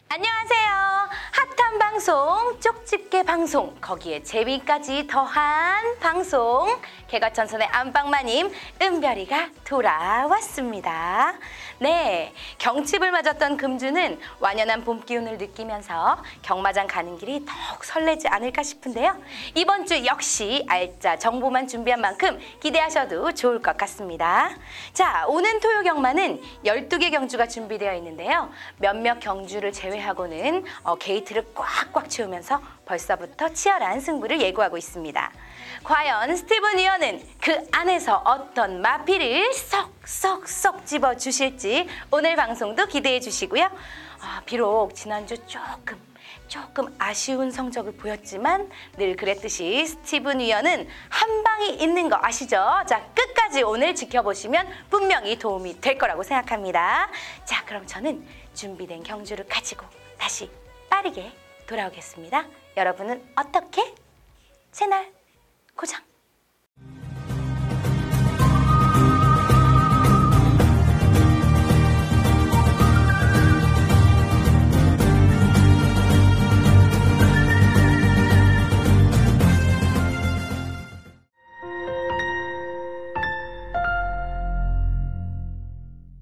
안녕하세요. 핫한 방송, 쪽집게 방송, 거기에 재미까지 더한 방송, 개과천선의 안방마님 은별이가 돌아왔습니다. 네, 경칩을 맞았던 금주는 완연한 봄 기운을 느끼면서 경마장 가는 길이 더욱 설레지 않을까 싶은데요. 이번 주 역시 알짜 정보만 준비한 만큼 기대하셔도 좋을 것 같습니다. 자, 오는 토요 경마는 12개 경주가 준비되어 있는데요. 몇몇 경주를 제외하고는 게이트를 꽉꽉 채우면서 벌써부터 치열한 승부를 예고하고 있습니다. 과연 스티븐 위원은 그 안에서 어떤 마피를 쏙쏙쏙 집어주실지 오늘 방송도 기대해 주시고요. 비록 지난주 조금 아쉬운 성적을 보였지만 늘 그랬듯이 스티븐 위원은 한 방이 있는 거 아시죠? 자, 끝까지 오늘 지켜보시면 분명히 도움이 될 거라고 생각합니다. 자, 그럼 저는 준비된 경주를 가지고 다시 빠르게 돌아오겠습니다. 여러분은 어떻게? 채널 고정.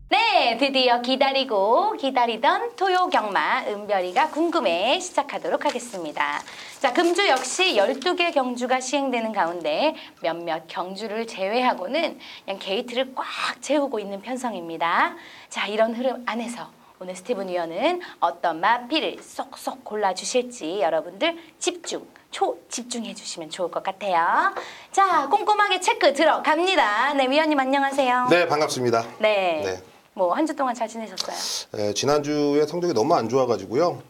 네, 드디어 기다리고 기다리던 토요 경마 은별이가 궁금해 시작하도록 하겠습니다. 자, 금주 역시 12개 경주가 시행되는 가운데 몇몇 경주를 제외하고는 그냥 게이트를 꽉 채우고 있는 편성입니다. 자, 이런 흐름 안에서 오늘 스티븐 위원은 어떤 마피를 쏙쏙 골라주실지 여러분들 집중해 주시면 좋을 것 같아요. 자, 꼼꼼하게 체크 들어갑니다. 네, 위원님 안녕하세요. 네, 반갑습니다. 네. 뭐 한 주 동안 잘 지내셨어요? 네, 지난주에 성적이 너무 안 좋아가지고요.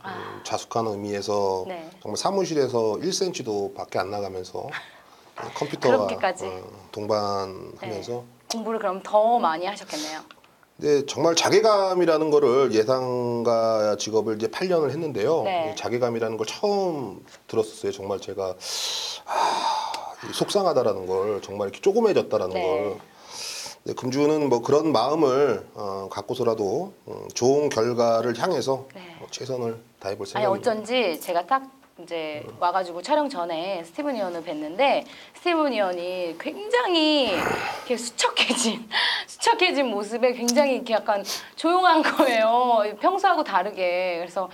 자숙하는 의미에서 네. 정말 사무실에서 1cm도 밖에 안 나가면서 컴퓨터와 그렇게까지. 동반하면서 네. 공부를 그럼 더 많이 하셨겠네요. 네, 정말 자괴감이라는 거를 예상가 직업을 이제 8년을 했는데요. 네. 자괴감이라는 걸 처음 들었었어요. 정말 제가 속상하다라는 걸, 정말 이렇게 조그매졌다라는 네. 걸. 네, 금주는 뭐 그런 마음을 갖고서라도 좋은 결과를 향해서 네. 최선을 다해볼 아니 생각입니다. 어쩐지 제가 딱 이제 와가지고 촬영 전에 스티븐 위원을 뵀는데 스티븐 위원이 굉장히 이렇게 수척해진 모습에 굉장히 이렇게 약간 조용한 거예요. 평소하고 다르게. 그래서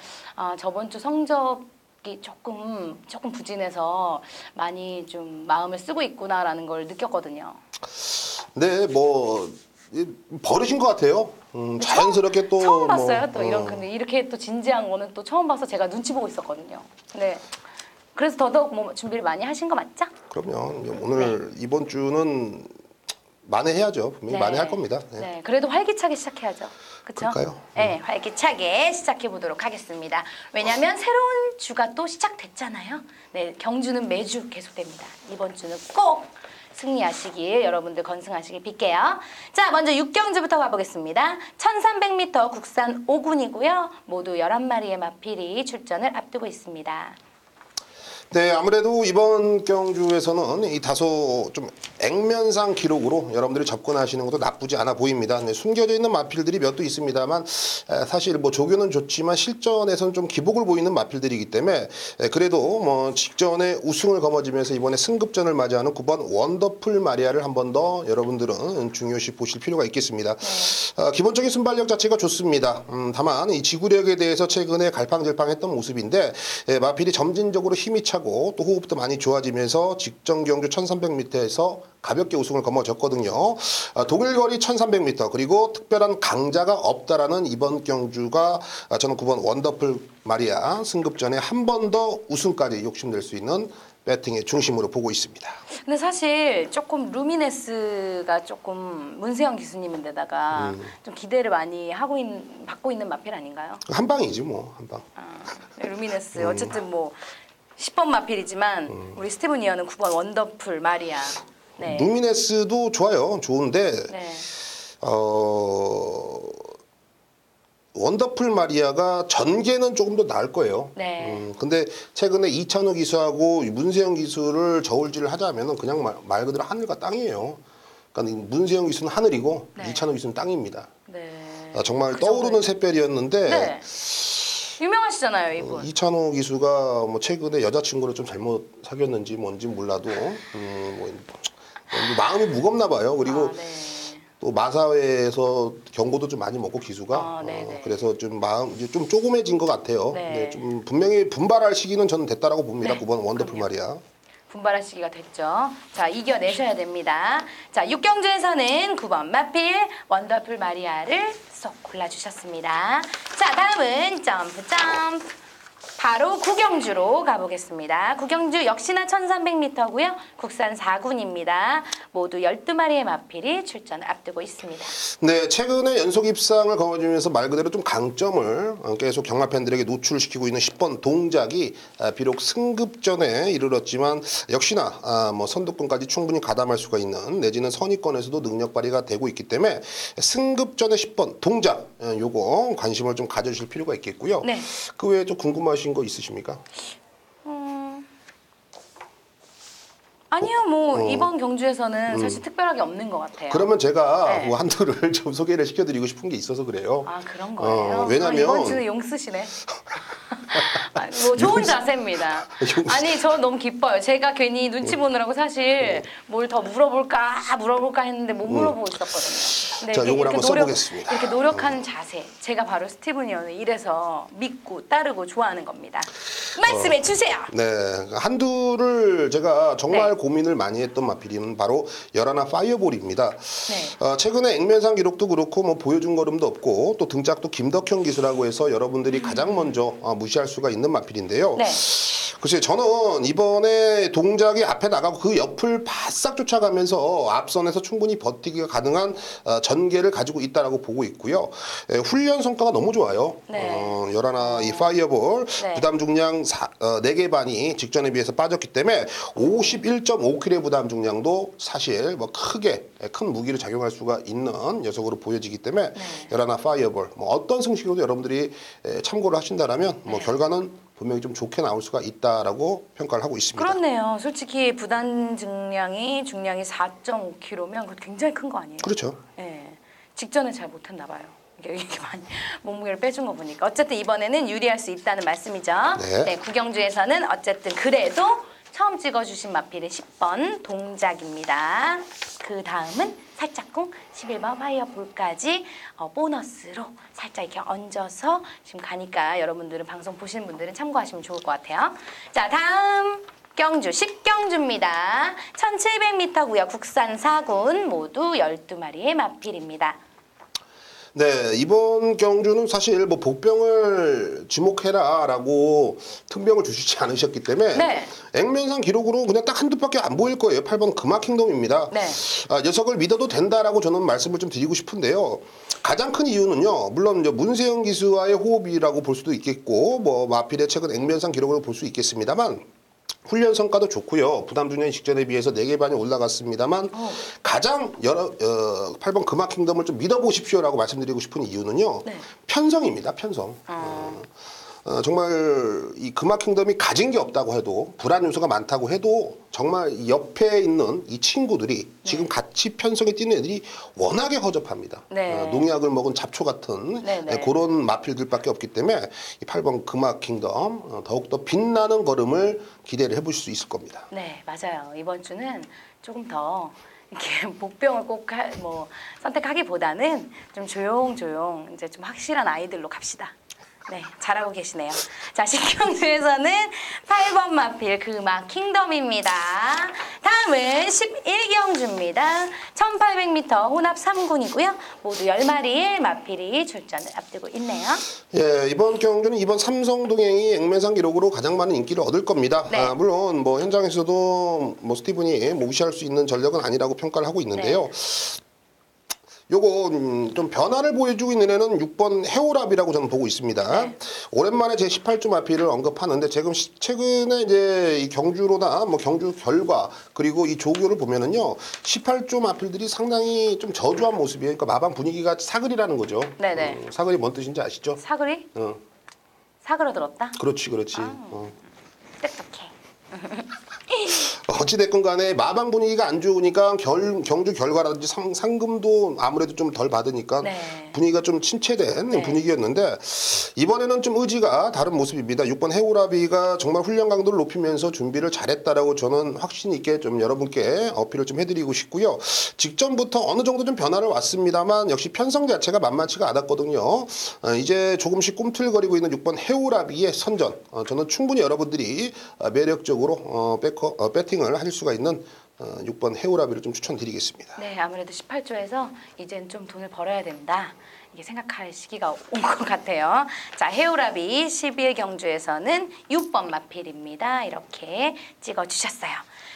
저번 주 성적이 조금 부진해서 많이 좀 마음을 쓰고 있구나라는 걸 느꼈거든요. 네, 뭐 버릇인 것 같아요. 자연스럽게 또 처음 봤어요. 또 이런 근데 이렇게 또 진지한 거는 또 처음 봐서 제가 눈치 보고 있었거든요. 네. 그래서 더더욱 뭐 준비를 많이 하신 거 맞죠? 그럼요. 오늘 이번 주는 만회해야죠. 분명히 네. 만회할 겁니다. 네. 네. 그래도 활기차게 시작해야죠. 그렇죠? 그럴까요? 네, 활기차게 시작해 보도록 하겠습니다. 왜냐하면 새로운 주가 또 시작됐잖아요. 네, 경주는 매주 계속됩니다. 이번 주는 꼭 승리하시길 여러분들 건승하시길 빌게요. 자, 먼저 6경주부터 가보겠습니다. 1300m 국산 5군이고요. 모두 11마리의 마필이 출전을 앞두고 있습니다. 네, 아무래도 이번 경주에서는 이 다소 좀 액면상 기록으로 여러분들이 접근하시는 것도 나쁘지 않아 보입니다. 네, 숨겨져 있는 마필들이 몇 도 있습니다만 사실 뭐 조교는 좋지만 실전에서는 좀 기복을 보이는 마필들이기 때문에 그래도 뭐 직전에 우승을 거머쥐면서 이번에 승급전을 맞이하는 9번 원더풀 마리아를 한 번 더 여러분들은 중요시 보실 필요가 있겠습니다. 기본적인 순발력 자체가 좋습니다. 다만 이 지구력에 대해서 최근에 갈팡질팡했던 모습인데 마필이 점진적으로 힘이 차고 또 호흡도 많이 좋아지면서 직전 경주 1300m에서 가볍게 우승을 거머쥐었거든요. 독일 거리 1300m 그리고 특별한 강자가 없다라는 이번 경주가 저는 9번 원더풀 마리아 승급전에 한 번 더 우승까지 욕심낼 수 있는 배팅의 중심으로 보고 있습니다. 근데 사실 조금 루미네스가 조금 문세영 기수님인데다가 좀 기대를 많이 받고 있는 마필 아닌가요? 한 방이지 뭐, 한 방. 루미네스 어쨌든 뭐 10번 마필이지만 우리 스티븐 이어는 9번 원더풀 마리아. 네. 루미네스도 좋아요. 좋은데 네. 원더풀 마리아가 전개는 조금 더 나을 거예요. 네. 근데 최근에 이찬우 기수하고 문세영 기수를 저울질을 하자면은 그냥 말 그대로 하늘과 땅이에요. 그러니까 문세영 기수는 하늘이고 네. 이찬우 기수는 땅입니다. 네. 정말 그 떠오르는 정도예요? 샛별이었는데 네. 유명하시잖아요, 이분. 이찬호 기수가 뭐 최근에 여자친구를 좀 잘못 사귀었는지 뭔지 몰라도 뭐 마음이 무겁나 봐요. 그리고 네. 또 마사회에서 경고도 좀 많이 먹고 기수가 네네. 그래서 좀 마음 이제 좀 조금해진 것 같아요. 네. 네, 좀 분명히 분발할 시기는 저는 됐다라고 봅니다. 네, 9번 원더풀 그럼요. 마리아. 분발할 시기가 됐죠. 자, 이겨내셔야 됩니다. 자, 6경주에서는 9번 마필 원더풀 마리아를 쏙 골라주셨습니다. 자, 다음은 점프 점프. 바로 구경주로 가보겠습니다. 구경주 역시나 1300m고요. 국산 4군입니다. 모두 12마리의 마필이 출전을 앞두고 있습니다. 네, 최근에 연속 입상을 거머쥐면서 말 그대로 좀 강점을 계속 경마 팬들에게 노출시키고 있는 10번 동작이 비록 승급전에 이르렀지만 역시나 뭐 선두권까지 충분히 가담할 수가 있는 내지는 선의권에서도 능력 발휘가 되고 있기 때문에 승급전의 10번 동작 요거 관심을 좀 가져주실 필요가 있겠고요. 네. 그 외에 좀 궁금하신 거 있으십니까? 아니요, 뭐 이번 경주에서는 사실 특별하게 없는 것 같아요. 그러면 제가 네. 뭐 한두를 좀 소개를 시켜드리고 싶은 게 있어서 그래요. 아, 그런 거예요? 왜냐면 이번 주는 용 쓰시네. 뭐 좋은 자세입니다. 아니, 저 너무 기뻐요. 제가 괜히 눈치 보느라고 사실 뭘 더 물어볼까 했는데 못 물어보고 있었거든요. 근데 자, 이렇게 요걸 한번 노력, 써보겠습니다. 이렇게 노력하는 자세, 제가 바로 스티븐 이언을 이래서 믿고 따르고 좋아하는 겁니다. 말씀해 주세요. 네, 한두를 제가 정말 네. 고민을 많이 했던 마필은 바로 열하나 파이어볼입니다. 네. 최근에 액면상 기록도 그렇고 뭐 보여준 걸음도 없고 또 등짝도 김덕현 기수라고 해서 여러분들이 가장 먼저 무시할 수가 있는 마필인데요. 네. 글쎄 저는 이번에 동작이 앞에 나가고 그 옆을 바싹 쫓아가면서 앞선에서 충분히 버티기가 가능한 전개를 가지고 있다라고 보고 있고요. 훈련 성과가 너무 좋아요. 네. 열하나 이 파이어볼 네. 부담 중량 4개 반이 직전에 비해서 빠졌기 때문에 51.5kg의 부담 중량도 사실 뭐 크게 큰 무기를 작용할 수가 있는 녀석으로 보여지기 때문에 열하나 파이어볼 뭐 어떤 승식으로도 여러분들이 참고를 하신다라면 뭐 결과는 분명히 좀 좋게 나올 수가 있다라고 평가를 하고 있습니다. 그렇네요. 솔직히 부담 중량이 4.5kg면 그거 굉장히 큰 거 아니에요? 그렇죠. 예. 직전에 잘 못했나 봐요. 이렇게 많이 몸무게를 빼준 거 보니까 어쨌든 이번에는 유리할 수 있다는 말씀이죠. 네. 구경주에서는 어쨌든 그래도 처음 찍어주신 마필의 10번 동작입니다. 그 다음은 살짝쿵 11번 파이어볼까지 보너스로 살짝 이렇게 얹어서 지금 가니까 여러분들은 방송 보시는 분들은 참고하시면 좋을 것 같아요. 자, 다음 경주 10경주입니다. 1700m고요. 국산 4군 모두 12마리의 마필입니다. 네, 이번 경주는 사실 뭐 복병을 지목해라라고 특명을 주시지 않으셨기 때문에 네. 액면상 기록으로 그냥 딱 한두 밖에 안 보일 거예요. 8번 금화킹덤입니다. 네. 녀석을 믿어도 된다라고 저는 말씀을 좀 드리고 싶은데요. 가장 큰 이유는요. 물론 이제 문세영 기수와의 호흡이라고 볼 수도 있겠고 뭐 마필의 최근 액면상 기록으로 볼 수 있겠습니다만 훈련 성과도 좋고요. 부담 중량 직전에 비해서 4개 반이 올라갔습니다만 가장 8번 금화킹덤을 좀 믿어보십시오라고 말씀드리고 싶은 이유는요. 네. 편성입니다. 편성. 정말 이 금화킹덤이 가진 게 없다고 해도 불안 요소가 많다고 해도 정말 이 옆에 있는 이 친구들이 지금 같이 편성에 뛰는 애들이 워낙에 허접합니다. 네. 농약을 먹은 잡초 같은 네. 그런 마필들밖에 없기 때문에 이 8번 금화킹덤 더욱더 빛나는 걸음을 기대를 해보실 수 있을 겁니다. 네, 맞아요. 이번 주는 조금 더 이렇게 복병을 꼭 선택하기보다는 좀 조용조용 이제 좀 확실한 아이들로 갑시다. 네, 잘하고 계시네요. 자, 10경주에서는 8번 마필 금화 킹덤입니다. 다음은 11경주입니다. 1800m 혼합 3군이고요. 모두 10마리의 마필이 출전을 앞두고 있네요. 예, 이번 경주는 이번 삼성동행이 액면상 기록으로 가장 많은 인기를 얻을 겁니다. 네. 물론 뭐 현장에서도 뭐 스티븐이 무시할 수 있는 전력은 아니라고 평가를 하고 있는데요. 네. 요거 좀 변화를 보여주고 있는 애는 6번 해오랍이라고 저는 보고 있습니다. 네. 오랜만에 제 18주 마필을 언급하는데 지금 최근에 이제 이 경주로나 뭐 경주 결과 그리고 이 조교를 보면은요 18주 마필들이 상당히 좀 저조한 모습이에요. 그러니까 마방 분위기가 사글이라는 거죠. 네네. 사글이 뭔 뜻인지 아시죠? 사그리? 사그러들었다? 그렇지. 똑똑해. 어찌됐건 간에 마방 분위기가 안 좋으니까 경주 결과라든지 상금도 아무래도 좀 덜 받으니까 네. 분위기가 좀 침체된 네. 분위기였는데 이번에는 좀 의지가 다른 모습입니다. 6번 해오라비가 정말 훈련 강도를 높이면서 준비를 잘했다라고 저는 확신 있게 좀 여러분께 어필을 좀 해드리고 싶고요. 직전부터 어느 정도 좀 변화를 왔습니다만 역시 편성 자체가 만만치가 않았거든요. 이제 조금씩 꿈틀거리고 있는 6번 해오라비의 선전, 저는 충분히 여러분들이 매력적으로 배팅을 하실 수가 있는 6번 해오라비를 좀 추천드리겠습니다. 네, 아무래도 18조에서 이젠 좀 돈을 벌어야 된다. 이게 생각할 시기가 온 것 같아요. 자, 해오라비 12일 경주에서는 6번 마필입니다. 이렇게 찍어주셨어요.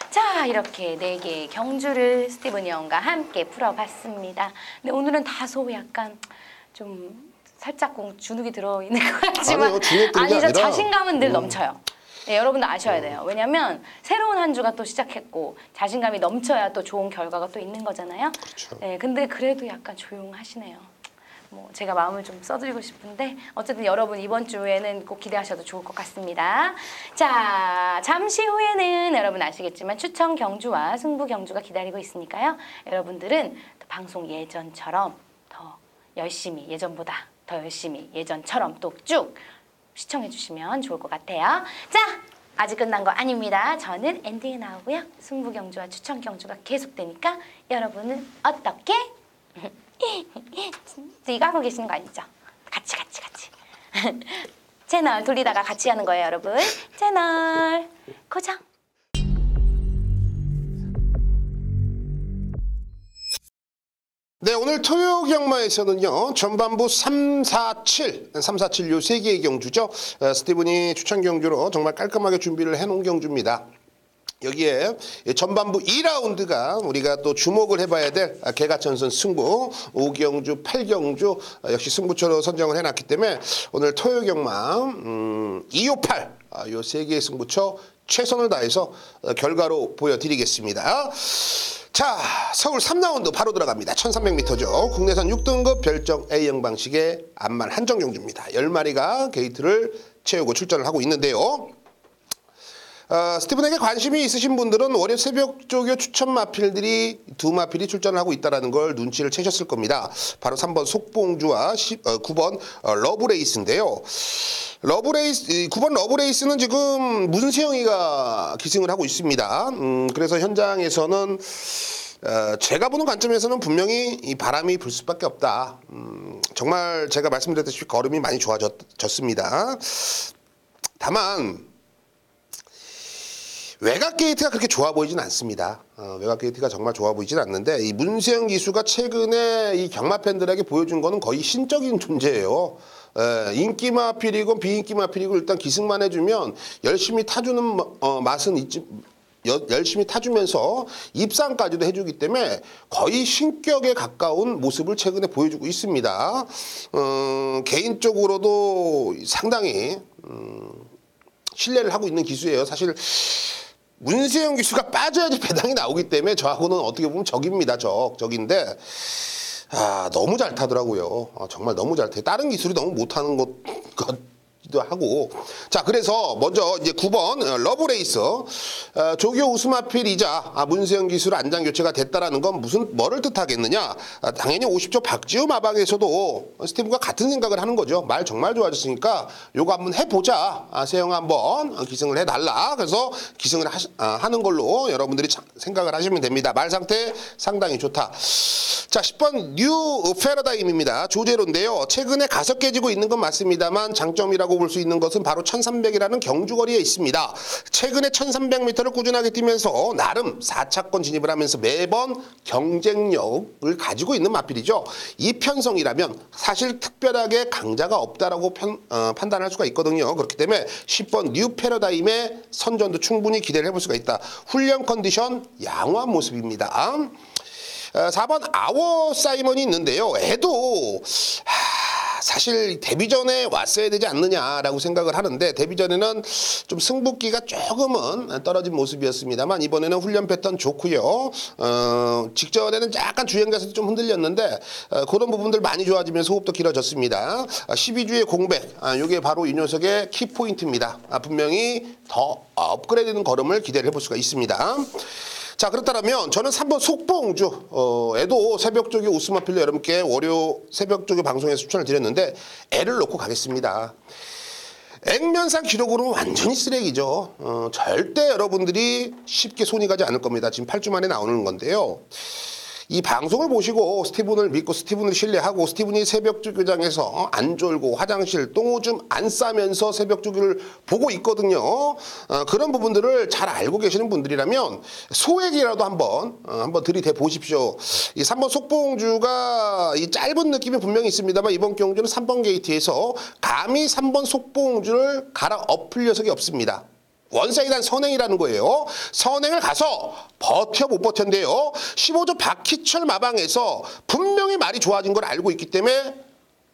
자, 이렇게 4개의 경주를 스티븐 형과 함께 풀어봤습니다. 근데 오늘은 다소 약간 좀 살짝 주눅이 들어있는 것 같지만 아니요, 주눅 들은 게 아니죠. 아니라 자신감은 늘 넘쳐요. 네, 여러분도 아셔야 돼요. 왜냐면 새로운 한 주가 또 시작했고 자신감이 넘쳐야 또 좋은 결과가 또 있는 거잖아요. 그렇죠. 네, 근데 그래도 약간 조용하시네요. 뭐 제가 마음을 좀 써드리고 싶은데 어쨌든 여러분 이번 주에는 꼭 기대하셔도 좋을 것 같습니다. 자, 잠시 후에는 여러분 아시겠지만 추천 경주와 승부 경주가 기다리고 있으니까요. 여러분들은 또 방송 예전처럼 더 열심히 예전보다 더 열심히 예전처럼 또 쭉 시청해 주시면 좋을 것 같아요. 자, 아직 끝난 거 아닙니다. 저는 엔딩에 나오고요. 승부 경주와 추천 경주가 계속되니까 여러분은 어떻게? 이거 하고 계시는 거 아니죠? 같이. 채널 돌리다가 같이 하는 거예요, 여러분. 채널 고정. 네, 오늘 토요 경마에서는요, 전반부 3, 4, 7 요 3개의 경주죠. 스티븐이 추천 경주로 정말 깔끔하게 준비를 해놓은 경주입니다. 여기에 전반부 2라운드가 우리가 또 주목을 해봐야 될 개가천선 승부 5경주, 8경주 역시 승부처로 선정을 해놨기 때문에 오늘 토요 경마 258 요 3개의 승부처 최선을 다해서 결과로 보여드리겠습니다. 자, 서울 3라운드 바로 들어갑니다. 1300m죠. 국내선 6등급 별정 A형 방식의 암만 한정 경주입니다. 10마리가 게이트를 채우고 출전을 하고 있는데요. 스티븐에게 관심이 있으신 분들은 월요 새벽 조교 추천 마필들이 2마필이 출전을 하고 있다는 걸 눈치를 채셨을 겁니다. 바로 3번 속봉주와 9번 러브레이스인데요. 9번 러브레이스는 지금 문세영이가 기승을 하고 있습니다. 그래서 현장에서는 제가 보는 관점에서는 분명히 이 바람이 불 수밖에 없다. 정말 제가 말씀드렸듯이 걸음이 많이 좋아졌습니다. 다만 외곽 게이트가 그렇게 좋아 보이진 않습니다. 외곽 게이트가 정말 좋아 보이진 않는데 이 문세영 기수가 최근에 이 경마 팬들에게 보여준 거는 거의 신적인 존재예요. 인기 마필이고 비인기 마필이고 일단 기승만 해주면 열심히 타주는 맛은 있지. 열심히 타주면서 입상까지도 해주기 때문에 거의 신격에 가까운 모습을 최근에 보여주고 있습니다. 개인적으로도 상당히 신뢰를 하고 있는 기수예요. 사실 문세영 기수가 빠져야지 배당이 나오기 때문에 저하고는 어떻게 보면 적입니다. 적인데 너무 잘 타더라고요. 정말 너무 잘 타요. 다른 기술이 너무 못하는 것도 하고. 자, 그래서 먼저 이제 9번 러브레이스 조교 우스마필이자 문세영 기술 안장 교체가 됐다라는 건 뭐를 뜻하겠느냐? 당연히 50조 박지우 마방에서도 스티브가 같은 생각을 하는 거죠. 말 정말 좋아졌으니까 요거 한번 해보자. 세영아 한번 기승을 해달라. 그래서 기승을 하는 걸로 여러분들이 생각을 하시면 됩니다. 말 상태 상당히 좋다. 자, 10번 뉴 패러다임입니다. 조제로인데요. 최근에 가속 깨지고 있는 건 맞습니다만 장점이라고 볼 수 있는 것은 바로 1300이라는 경주거리에 있습니다. 최근에 1300m를 꾸준하게 뛰면서 나름 4차권 진입을 하면서 매번 경쟁력을 가지고 있는 마필이죠. 이 편성이라면 사실 특별하게 강자가 없다라고 판단할 수가 있거든요. 그렇기 때문에 10번 뉴 패러다임의 선전도 충분히 기대를 해볼 수가 있다. 훈련 컨디션 양호한 모습입니다. 4번 아워 사이먼이 있는데요. 애도 사실 데뷔전에 왔어야 되지 않느냐라고 생각을 하는데 데뷔전에는 좀 승부기가 조금은 떨어진 모습이었습니다만 이번에는 훈련 패턴 좋고요. 직전에는 약간 주행자세도 좀 흔들렸는데 그런 부분들 많이 좋아지면서 호흡도 길어졌습니다. 12주의 공백, 이게 바로 이 녀석의 키포인트입니다. 분명히 더 업그레이드된 걸음을 기대를 해볼 수가 있습니다. 자, 그렇다면 저는 3번 속보옹주에도 새벽 쪽에 우스마필로 여러분께 월요 새벽 쪽에 방송에서 추천을 드렸는데 애를 놓고 가겠습니다. 액면상 기록으로는 완전히 쓰레기죠. 절대 여러분들이 쉽게 손이 가지 않을 겁니다. 지금 8주 만에 나오는 건데요. 이 방송을 보시고 스티븐을 믿고 스티븐을 신뢰하고 스티븐이 새벽주 교장에서 안 졸고 화장실 똥오줌 안 싸면서 새벽주기를 보고 있거든요. 그런 부분들을 잘 알고 계시는 분들이라면 소액이라도 한번 들이대 보십시오. 이 3번 속보옹주가 이 짧은 느낌이 분명히 있습니다만 이번 경주는 3번 게이트에서 감히 3번 속보옹주를 갈아 엎을 녀석이 없습니다. 원사이드한 선행이라는 거예요. 선행을 가서 버텨 못 버텼는데요. 15조 박희철 마방에서 분명히 말이 좋아진 걸 알고 있기 때문에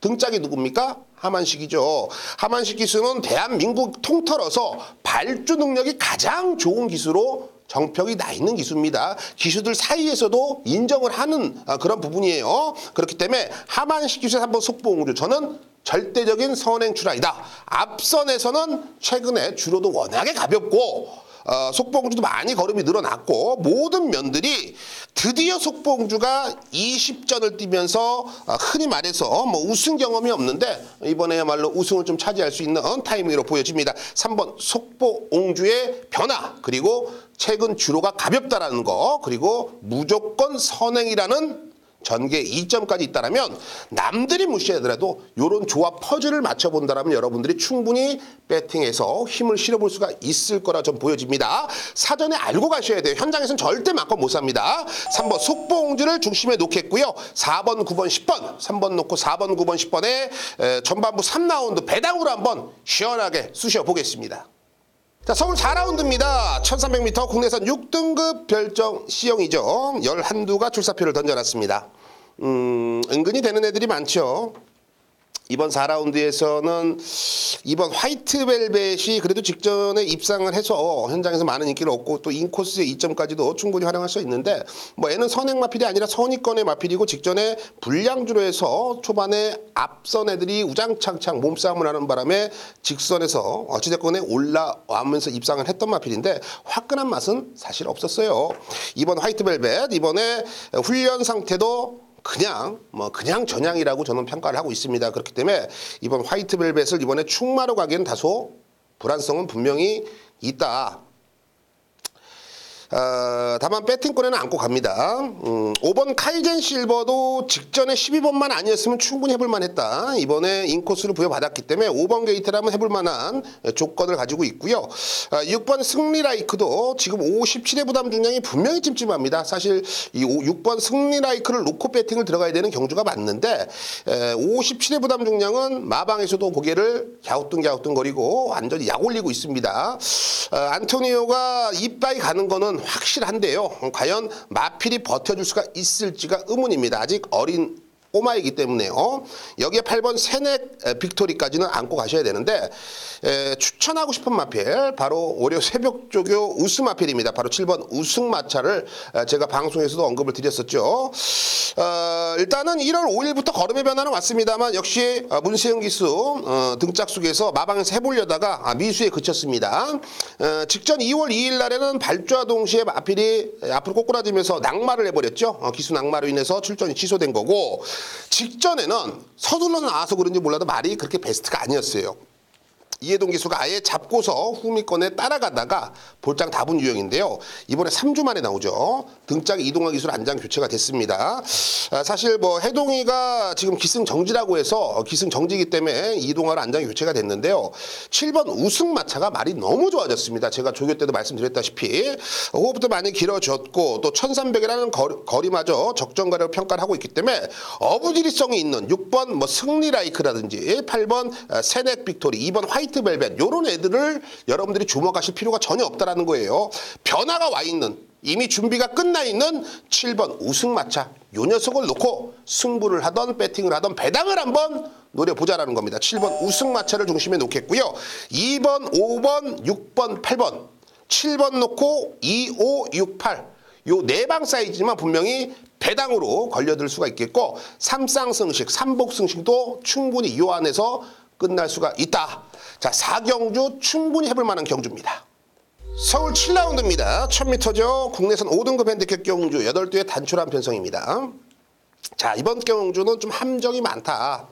등짝이 누굽니까? 하만식이죠. 하만식 기수는 대한민국 통틀어서 발주 능력이 가장 좋은 기수로 정평이 나 있는 기수입니다. 기수들 사이에서도 인정을 하는 그런 부분이에요. 그렇기 때문에 하만식 기수의 3번 속보옹주 저는 절대적인 선행 출하이다. 앞선에서는 최근에 주로도 워낙에 가볍고 속보옹주도 많이 걸음이 늘어났고 모든 면들이 드디어 속보옹주가 20전을 뛰면서 흔히 말해서 뭐 우승 경험이 없는데 이번에야말로 우승을 좀 차지할 수 있는 타이밍으로 보여집니다. 3번 속보옹주의 변화 그리고 최근 주로가 가볍다라는 거 그리고 무조건 선행이라는 전개 2점까지 있다라면 남들이 무시하더라도 이런 조합 퍼즐을 맞춰본다라면 여러분들이 충분히 배팅해서 힘을 실어볼 수가 있을 거라 좀 보여집니다. 사전에 알고 가셔야 돼요. 현장에서는 절대 맞고 못 삽니다. 3번 속보옹주를 중심에 놓겠고요. 4번, 9번, 10번 3번 놓고 4번, 9번, 10번에 전반부 3라운드 배당으로 한번 시원하게 쑤셔보겠습니다. 자, 서울 4라운드입니다. 1300m 국내선 6등급 별정 C형이죠. 11두가 출사표를 던져놨습니다. 은근히 되는 애들이 많죠. 이번 4라운드에서는 이번 화이트벨벳이 그래도 직전에 입상을 해서 현장에서 많은 인기를 얻고 또 인코스의 2점까지도 충분히 활용할 수 있는데 뭐 얘는 선행 마필이 아니라 선위권의 마필이고 직전에 불량주로 해서 초반에 앞선 애들이 우장창창 몸싸움을 하는 바람에 직선에서 어찌됐건 올라오면서 입상을 했던 마필인데 화끈한 맛은 사실 없었어요. 이번 화이트벨벳 이번에 훈련 상태도 그냥 전향이라고 저는 평가를 하고 있습니다. 그렇기 때문에 이번 화이트벨벳을 이번에 충마로 가기에는 다소 불안성은 분명히 있다. 다만 배팅권에는 안고 갑니다. 5번 카이젠 실버도 직전에 12번만 아니었으면 충분히 해볼 만했다. 이번에 인코스를 부여받았기 때문에 5번 게이트라면 해볼 만한 조건을 가지고 있고요. 6번 승리라이크도 지금 57의 부담 중량이 분명히 찜찜합니다. 사실 이 6번 승리라이크를 놓고 배팅을 들어가야 되는 경주가 맞는데 57의 부담 중량은 마방에서도 고개를 갸우뚱갸우뚱거리고 완전히 약 올리고 있습니다. 안토니오가 이빠이 가는 거는 확실한데요. 과연 마필이 버텨줄 수가 있을지가 의문입니다. 아직 어린 꼬마이기 때문에요. 여기에 8번 세넥 빅토리까지는 안고 가셔야 되는데 추천하고 싶은 마필 바로 월요 새벽조교 우승 마필입니다. 바로 7번 우승마차를 제가 방송에서도 언급을 드렸었죠. 일단은 1월 5일부터 걸음의 변화는 왔습니다만 역시 문세영 기수 등짝 속에서 마방에서 해보려다가 미수에 그쳤습니다. 직전 2월 2일 날에는 발주와 동시에 마필이 앞으로 꼬꾸라지면서 낙마를 해버렸죠. 기수 낙마로 인해서 출전이 취소된 거고 직전에는 서둘러 나와서 그런지 몰라도 말이 그렇게 베스트가 아니었어요. 이해동 기수가 아예 잡고서 후미권에 따라가다가 볼장 다분 유형인데요. 이번에 3주 만에 나오죠. 등짝 이동화 기술 안장 교체가 됐습니다. 사실 뭐 해동이가 지금 기승정지라고 해서 기승정지이기 때문에 이동화로 안장 교체가 됐는데요. 7번 우승마차가 말이 너무 좋아졌습니다. 제가 조교 때도 말씀드렸다시피 호흡도 많이 길어졌고 또 1300이라는 거리마저 적정거리를 평가를 하고 있기 때문에 어부지리성이 있는 6번 뭐 승리라이크라든지 8번 세넥 빅토리 2번 화이트벨벳 이런 애들을 여러분들이 주목하실 필요가 전혀 없다라는 거예요. 변화가 와 있는 이미 준비가 끝나 있는 7번 우승마차 요 녀석을 놓고 승부를 하던 배팅을 하던 배당을 한번 노려보자라는 겁니다. 7번 우승마차를 중심에 놓겠고요. 2번, 5번, 6번, 8번 7번 놓고 2, 5, 6, 8 요 4방 사이즈지만 분명히 배당으로 걸려들 수가 있겠고 3쌍승식, 3복승식도 충분히 요 안에서 끝날 수가 있다. 자, 4경주 충분히 해볼 만한 경주입니다. 서울 7라운드입니다. 1000m죠. 국내선 5등급 핸디캡 경주 8두의 단촐한 편성입니다. 자, 이번 경주는 좀 함정이 많다.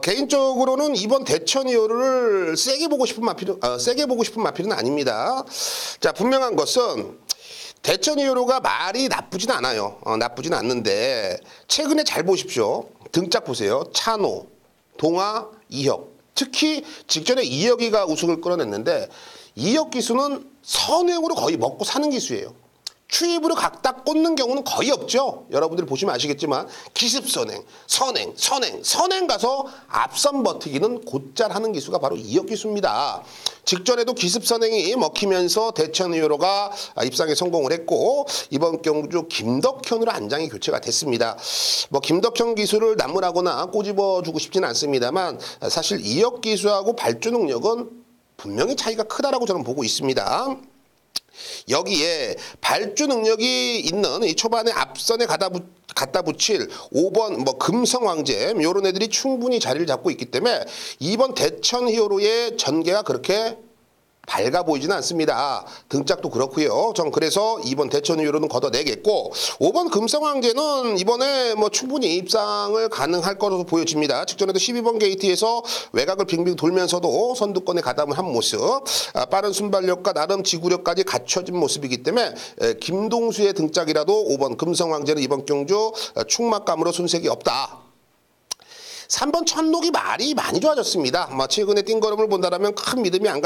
개인적으로는 이번 대천이호를 세게 보고 싶은 마필은 아닙니다. 자, 분명한 것은 대천이호가 말이 나쁘진 않아요. 나쁘진 않는데 최근에 잘 보십시오. 등짝 보세요. 찬호, 동아, 이혁. 특히 직전에 이혁이가 우승을 끌어냈는데 이혁 기수는 선행으로 거의 먹고 사는 기수예요. 추입으로 각다 꽂는 경우는 거의 없죠. 여러분들이 보시면 아시겠지만 기습선행, 선행 가서 앞선 버티기는 곧잘 하는 기수가 바로 이혁 기수입니다. 직전에도 기습선행이 먹히면서 대천이호로가 입상에 성공을 했고 이번 경주 김덕현으로 안장이 교체가 됐습니다. 뭐 김덕현 기수를 나무라거나 꼬집어주고 싶지는 않습니다만 사실 이혁 기수하고 발주 능력은 분명히 차이가 크다라고 저는 보고 있습니다. 여기에 발주 능력이 있는 이 초반에 앞선에 갖다 붙일 5번 뭐 금성왕제 이런 애들이 충분히 자리를 잡고 있기 때문에 이번 대천 히어로의 전개가 그렇게 밝아 보이지는 않습니다. 등짝도 그렇고요. 전 그래서 이번 대천 히어로는 걷어내겠고 5번 금성왕제는 이번에 뭐 충분히 입상을 가능할 것으로 보여집니다. 직전에도 12번 게이트에서 외곽을 빙빙 돌면서도 선두권에 가담을 한 모습, 빠른 순발력과 나름 지구력까지 갖춰진 모습이기 때문에 김동수의 등짝이라도 5번 금성왕제는 이번 경주 충막감으로 손색이 없다. 3번 천록이 말이 많이 좋아졌습니다. 최근에 뛴 걸음을 본다면 큰 믿음이 안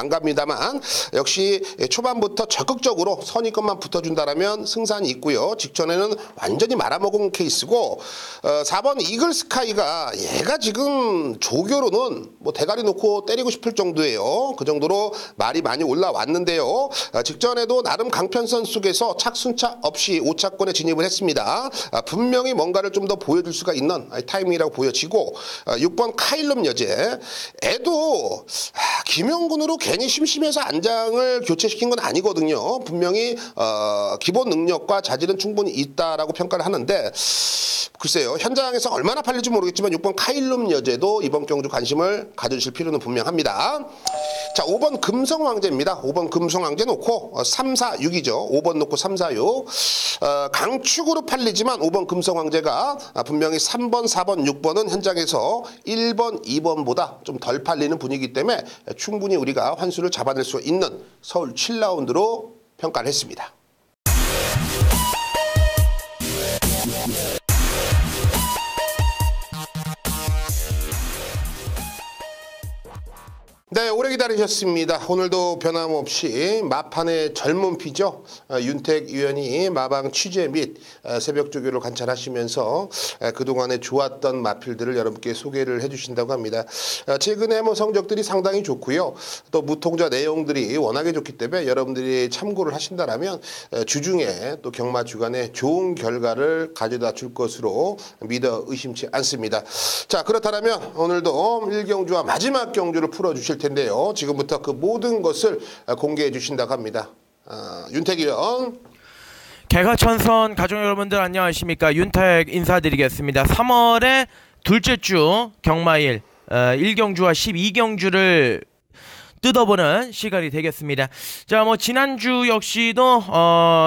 갑니다만 역시 초반부터 적극적으로 선의권만 붙어준다면 승산이 있고요. 직전에는 완전히 말아먹은 케이스고 4번 이글스카이가 얘가 지금 조교로는 뭐 대가리 놓고 때리고 싶을 정도예요. 그 정도로 말이 많이 올라왔는데요. 직전에도 나름 강편선 속에서 착순차 없이 5차권에 진입을 했습니다. 분명히 뭔가를 좀 더 보여줄 수가 있는 타이밍이라고 보여지고 6번 카일룸 여제 애도 김영군으로 괜히 심심해서 안장을 교체시킨 건 아니거든요. 분명히 기본 능력과 자질은 충분히 있다라고 평가를 하는데 글쎄요. 현장에서 얼마나 팔릴지 모르겠지만 6번 카일룸 여제도 이번 경주 관심을 가져주실 필요는 분명합니다. 자, 5번 금성왕제입니다. 5번 금성왕제 놓고 3, 4, 6이죠. 5번 놓고 3, 4, 6 강축으로 팔리지만 5번 금성왕제가 분명히 3번, 4번, 6번은 현장에서 1번, 2번보다 좀 덜 팔리는 분위기이기 때문에 충분히 우리가 환수를 잡아낼 수 있는 서울 7라운드로 평가를 했습니다. 네, 오래 기다리셨습니다. 오늘도 변함없이 마판의 젊은 피죠. 윤택 위원이 마방 취재 및 새벽 조교를 관찰하시면서 그동안에 좋았던 마필들을 여러분께 소개를 해주신다고 합니다. 최근에 뭐 성적들이 상당히 좋고요. 또 무통자 내용들이 워낙에 좋기 때문에 여러분들이 참고를 하신다면 주중에 또 경마 주간에 좋은 결과를 가져다 줄 것으로 믿어 의심치 않습니다. 자, 그렇다면 오늘도 1경주와 마지막 경주를 풀어주실 텐데요. 지금부터 그 모든 것을 공개해 주신다고 합니다. 윤택 위원. 개가천선 가족 여러분들 안녕하십니까. 윤택 인사드리겠습니다. 3월의 둘째 주 경마일 1경주와 12경주를 뜯어보는 시간이 되겠습니다. 자, 뭐 지난주 역시도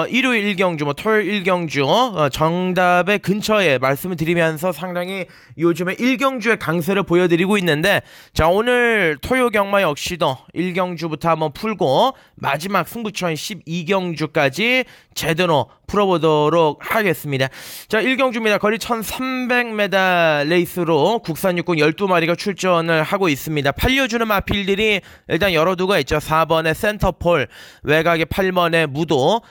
일요일 1경주, 뭐 토요일 1경주 정답의 근처에 말씀을 드리면서 상당히 요즘에 1경주의 강세를 보여드리고 있는데, 자, 오늘 토요 경마 역시도 1경주부터 한번 풀고 마지막 승부처인 12경주까지 제대로 풀어보도록 하겠습니다. 자, 1경주입니다. 거리 1300m 레이스로 국산 육군 12마리가 출전을 하고 있습니다. 팔려주는 마필들이 일단 일단 열어두고 있죠. 4번에 센터폴, 외곽에 8번에 무도,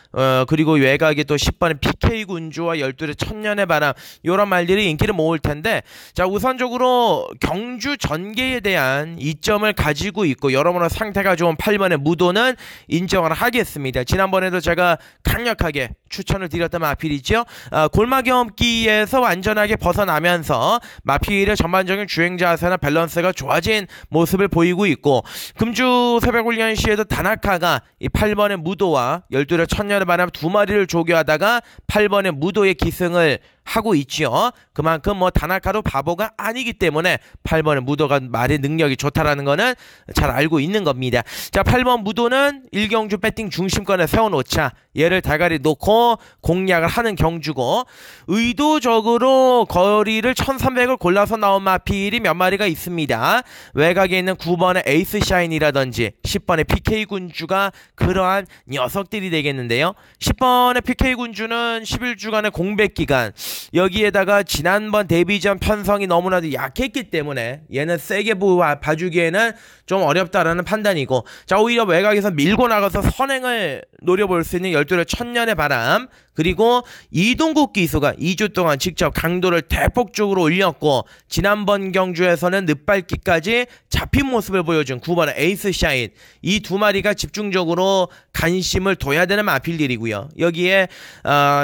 그리고 외곽에 또 10번에 PK 군주와 12의 천년의 바람, 이런 말들이 인기를 모을 텐데, 자, 우선적으로 경주 전개에 대한 이점을 가지고 있고 여러모로 상태가 좋은 8번의 무도는 인정을 하겠습니다. 지난번에도 제가 강력하게 추천을 드렸던 마필이죠. 골마경기에서 완전하게 벗어나면서 마필의 전반적인 주행 자세나 밸런스가 좋아진 모습을 보이고 있고, 금주 새벽훈련 시에도 다나카가 이 8번의 무도와 12의 천년의 바람 두 마리를 조교하다가 8번의 무도의 기승을 하고 있지요. 그만큼 뭐 다나카도 바보가 아니기 때문에 8번의 무도가 말의 능력이 좋다라는 거는 잘 알고 있는 겁니다. 자, 8번 무도는 1경주 배팅 중심권에 세워놓자 얘를 대가리 놓고 공략을 하는 경주고, 의도적으로 거리를 1300을 골라서 나온 마필이 몇 마리가 있습니다. 외곽에 있는 9번의 에이스 샤인이라든지 10번의 PK 군주가 그러한 녀석들이 되겠는데요. 10번의 PK 군주는 11주간의 공백 기간, 여기에다가 지난번 데뷔전 편성이 너무나도 약했기 때문에 얘는 세게 봐주기에는 좀 어렵다라는 판단이고, 자, 오히려 외곽에서 밀고 나가서 선행을 노려볼 수 있는 12의 천년의 바람, 그리고 이동국 기수가 2주 동안 직접 강도를 대폭적으로 올렸고, 지난번 경주에서는 늦밟기까지 잡힌 모습을 보여준 9번의 에이스 샤인, 이 두 마리가 집중적으로 관심을 둬야 되는 마필들이고요. 여기에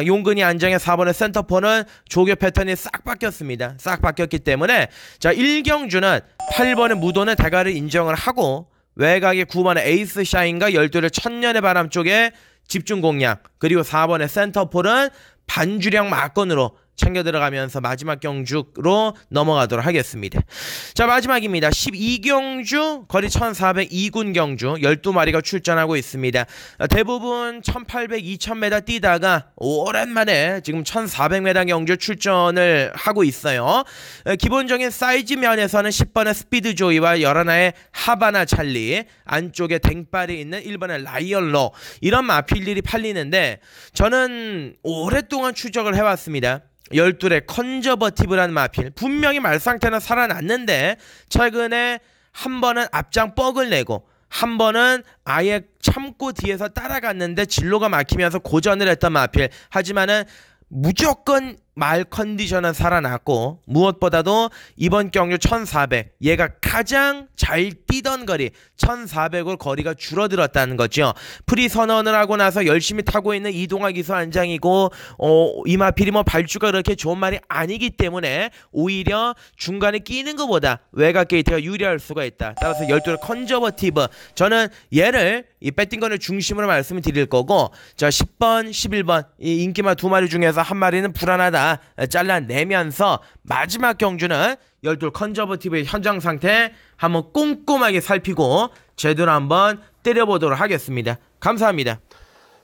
용근이 안정의 4번의 센터포는 조교 패턴이 싹 바뀌었습니다. 싹 바뀌었기 때문에, 자, 1경주는 8번의 무도는 대가를 인정을 하고, 외곽의 9번의 에이스 샤인과 12의 천년의 바람 쪽에 집중 공략, 그리고 4번의 센터폴은 반주량 마건으로 챙겨 들어가면서 마지막 경주로 넘어가도록 하겠습니다. 자, 마지막입니다. 12경주 거리 1402군 경주 12마리가 출전하고 있습니다. 대부분 1800, 2000m 뛰다가 오랜만에 지금 1400m 경주 출전을 하고 있어요. 기본적인 사이즈 면에서는 10번의 스피드 조이와 11의 하바나 찰리, 안쪽에 댕발이 있는 1번의 라이얼로, 이런 마필들이 팔리는데, 저는 오랫동안 추적을 해왔습니다. 12의 컨저버티브라는 마필, 분명히 말상태는 살아났는데 최근에 한 번은 앞장 뻑을 내고 한 번은 아예 참고 뒤에서 따라갔는데 진로가 막히면서 고전을 했던 마필. 하지만은 무조건 말 컨디션은 살아났고, 무엇보다도 이번 경주 1400, 얘가 가장 잘 뛰던 거리 1400으로 거리가 줄어들었다는 거죠. 프리 선언을 하고 나서 열심히 타고 있는 이동화 기수 안장이고, 이 마필이 뭐 발주가 그렇게 좋은 말이 아니기 때문에 오히려 중간에 끼는 것보다 외곽 게이트가 유리할 수가 있다. 따라서 12의 컨저버티브, 저는 얘를 이 배팅건을 중심으로 말씀을 드릴 거고, 자, 10번, 11번 이 인기마 두 마리 중에서 한 마리는 불안하다 잘라내면서 마지막 경주는 12 컨저버티브의 현장 상태 한번 꼼꼼하게 살피고 제대로 한번 때려보도록 하겠습니다. 감사합니다.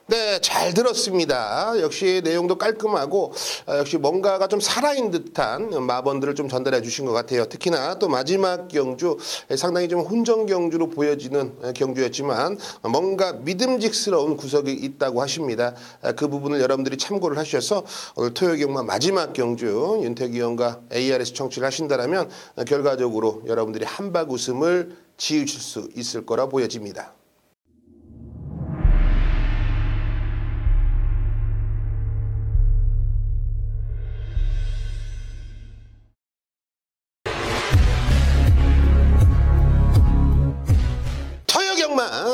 네, 잘 들었습니다. 역시 내용도 깔끔하고 역시 뭔가가 좀 살아있는 듯한 마번들을 좀 전달해 주신 것 같아요. 특히나 또 마지막 경주 상당히 좀 혼전 경주로 보여지는 경주였지만 뭔가 믿음직스러운 구석이 있다고 하십니다. 그 부분을 여러분들이 참고를 하셔서 오늘 토요경마 마지막 경주 윤태기 형과 ARS 청취를 하신다면 결과적으로 여러분들이 한박 웃음을 지으실 수 있을 거라 보여집니다.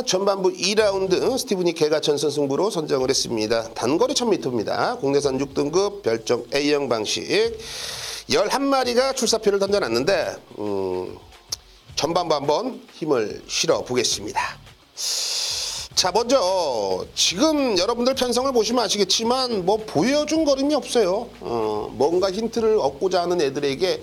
전반부 2라운드 스티브니 개가천선 승부로 선정을 했습니다. 단거리 1000m입니다. 국내산 6등급 별정 A형 방식 11마리가 출사표를 던져놨는데 전반부 한번 힘을 실어 보겠습니다. 자, 먼저 지금 여러분들 편성을 보시면 아시겠지만 뭐 보여준 거림이 없어요. 뭔가 힌트를 얻고자 하는 애들에게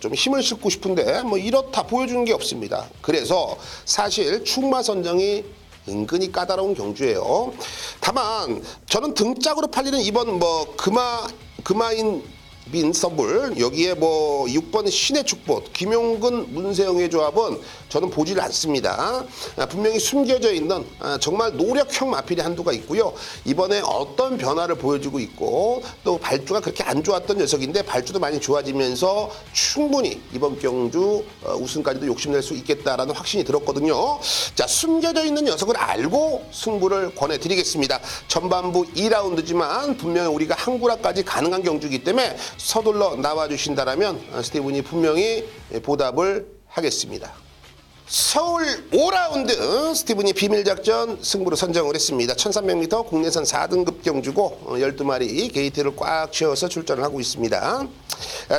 좀 힘을 싣고 싶은데 뭐 이렇다 보여주는 게 없습니다. 그래서 사실 충마 선정이 은근히 까다로운 경주예요. 다만 저는 등짝으로 팔리는 이번 뭐 금화인 빈 서블 여기에 뭐 6번 신의 축복 김용근 문세영의 조합은 저는 보질 않습니다. 분명히 숨겨져 있는 정말 노력형 마필이 한두가 있고요. 이번에 어떤 변화를 보여주고 있고 또 발주가 그렇게 안 좋았던 녀석인데 발주도 많이 좋아지면서 충분히 이번 경주 우승까지도 욕심낼 수 있겠다라는 확신이 들었거든요. 자, 숨겨져 있는 녀석을 알고 승부를 권해드리겠습니다. 전반부 2라운드지만 분명히 우리가 항구라까지 가능한 경주이기 때문에 서둘러 나와주신다라면 스티븐이 분명히 보답을 하겠습니다. 서울 5라운드 스티븐이 비밀작전 승부로 선정을 했습니다. 1300m 국내선 4등급 경주고 12마리 게이트를 꽉 채워서 출전을 하고 있습니다.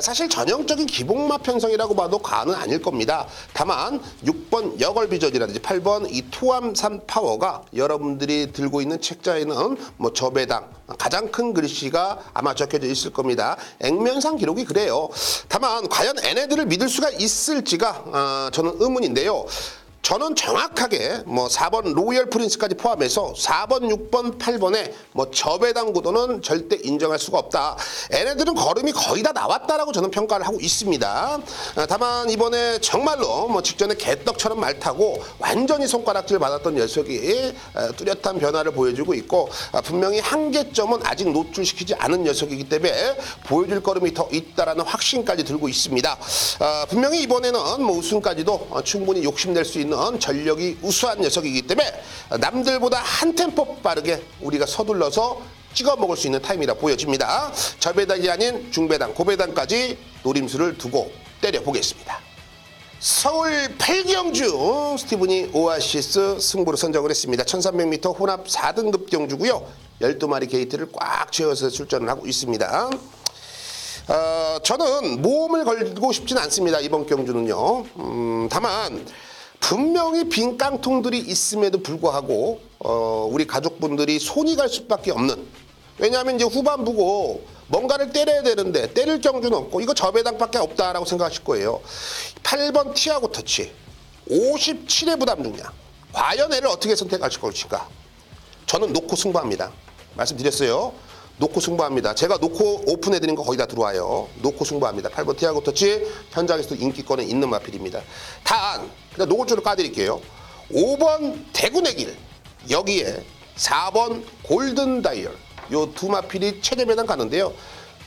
사실 전형적인 기복마 편성이라고 봐도 과언은 아닐 겁니다. 다만 6번 여걸비전이라든지 8번 이 투암산 파워가 여러분들이 들고 있는 책자에는 뭐 저배당 가장 큰 글씨가 아마 적혀져 있을 겁니다. 액면상 기록이 그래요. 다만 과연 얘네들을 믿을 수가 있을지가 저는 의문인데요. 저는 정확하게 뭐 4번 로열 프린스까지 포함해서 4번, 6번, 8번에 뭐 저배당 구도는 절대 인정할 수가 없다. 얘네들은 걸음이 거의 다 나왔다라고 저는 평가를 하고 있습니다. 다만 이번에 정말로 뭐 직전에 개떡처럼 말 타고 완전히 손가락질 받았던 녀석이 뚜렷한 변화를 보여주고 있고 분명히 한계점은 아직 노출시키지 않은 녀석이기 때문에 보여줄 걸음이 더 있다라는 확신까지 들고 있습니다. 분명히 이번에는 뭐 우승까지도 충분히 욕심낼 수 있는 전력이 우수한 녀석이기 때문에 남들보다 한 템포 빠르게 우리가 서둘러서 찍어 먹을 수 있는 타임이라 보여집니다. 저배당이 아닌 중배당, 고배당까지 노림수를 두고 때려보겠습니다. 서울 8경주 스티븐이 오아시스 승부로 선정을 했습니다. 1300m 혼합 4등급 경주고요. 12마리 게이트를 꽉 채워서 출전을 하고 있습니다. 저는 모험을 걸고 싶진 않습니다. 이번 경주는요. 다만 분명히 빈 깡통들이 있음에도 불구하고 우리 가족분들이 손이 갈 수밖에 없는, 왜냐하면 이제 후반부고 뭔가를 때려야 되는데 때릴 경주는 없고 이거 저배당밖에 없다라고 생각하실 거예요. 8번 티아고 터치 57의 부담 중량, 과연 애를 어떻게 선택하실 것인가. 저는 놓고 승부합니다. 말씀드렸어요. 놓고 승부합니다. 제가 놓고 오픈해드린 거 거의 다 들어와요. 놓고 승부합니다. 8번 티아고 터치 현장에서도 인기권에 있는 마필입니다. 단 그냥 노골적으로 까드릴게요. 5번 대군의 길, 여기에 4번 골든 다이얼, 요 두 마필이 최대 배당 가는데요.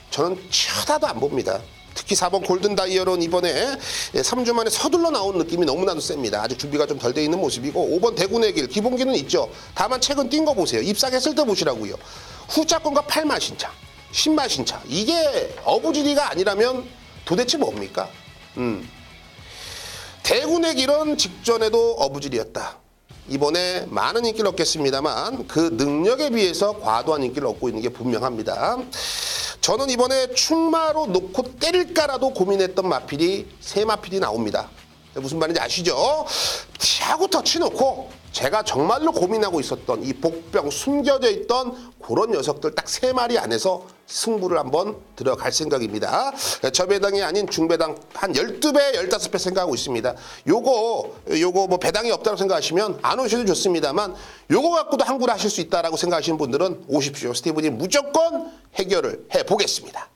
저는 쳐다도 안 봅니다. 특히 4번 골든 다이얼은 이번에 3주 만에 서둘러 나온 느낌이 너무나도 셉니다. 아직 준비가 좀 덜 돼 있는 모습이고 5번 대군의 길 기본기는 있죠. 다만 최근 뛴 거 보세요. 입삭했을 때 보시라고요. 후자권과 8만 신차, 10만 신차, 이게 어부지리가 아니라면 도대체 뭡니까? 대군의 길은 직전에도 어부질이었다. 이번에 많은 인기를 얻겠습니다만 그 능력에 비해서 과도한 인기를 얻고 있는 게 분명합니다. 저는 이번에 충마로 놓고 때릴까라도 고민했던 마필이 세 마필이 나옵니다. 무슨 말인지 아시죠? 티아고 터치 놓고 제가 정말로 고민하고 있었던 이 복병 숨겨져 있던 그런 녀석들 딱 3마리 안에서 승부를 한번 들어갈 생각입니다. 저배당이 아닌 중배당 한 12배, 15배 생각하고 있습니다. 요거 뭐 배당이 없다고 생각하시면 안 오셔도 좋습니다만 요거 갖고도 항구를 하실 수 있다라고 생각하시는 분들은 오십시오. 스티븐이 무조건 해결을 해보겠습니다.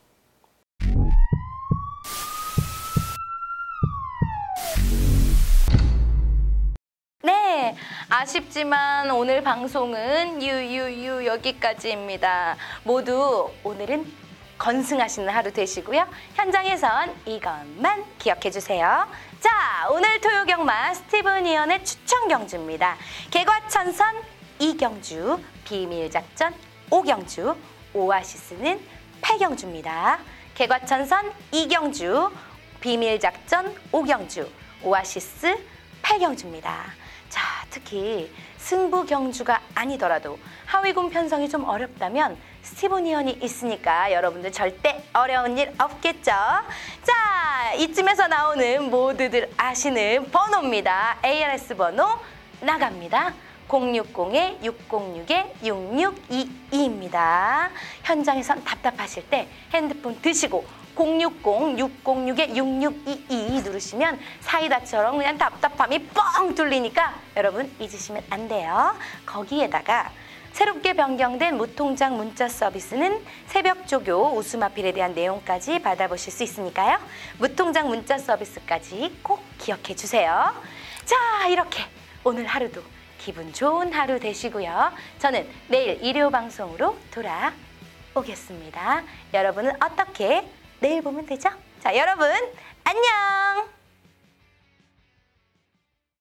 네, 아쉽지만 오늘 방송은 여기까지입니다. 모두 오늘은 건승하시는 하루 되시고요. 현장에선 이것만 기억해주세요. 자, 오늘 토요경마 스티븐 이언의 추천 경주입니다. 개과천선 2경주, 비밀작전 5경주, 오아시스는 8경주입니다. 개과천선 2경주, 비밀작전 5경주, 오아시스 8경주입니다. 자, 특히 승부 경주가 아니더라도 하위군 편성이 좀 어렵다면 스티븐 이언이 있으니까 여러분들 절대 어려운 일 없겠죠? 자, 이쯤에서 나오는 모두들 아시는 번호입니다. ARS 번호 나갑니다. 060-606-6622입니다. 현장에선 답답하실 때 핸드폰 드시고 060-606-6622 누르시면 사이다처럼 그냥 답답함이 뻥 뚫리니까 여러분 잊으시면 안 돼요. 거기에다가 새롭게 변경된 무통장 문자 서비스는 새벽 조교, 웃음아필에 대한 내용까지 받아보실 수 있으니까요. 무통장 문자 서비스까지 꼭 기억해 주세요. 자, 이렇게 오늘 하루도 기분 좋은 하루 되시고요. 저는 내일 일요 방송으로 돌아오겠습니다. 여러분은 어떻게 내일 보면 되죠? 자, 여러분 안녕!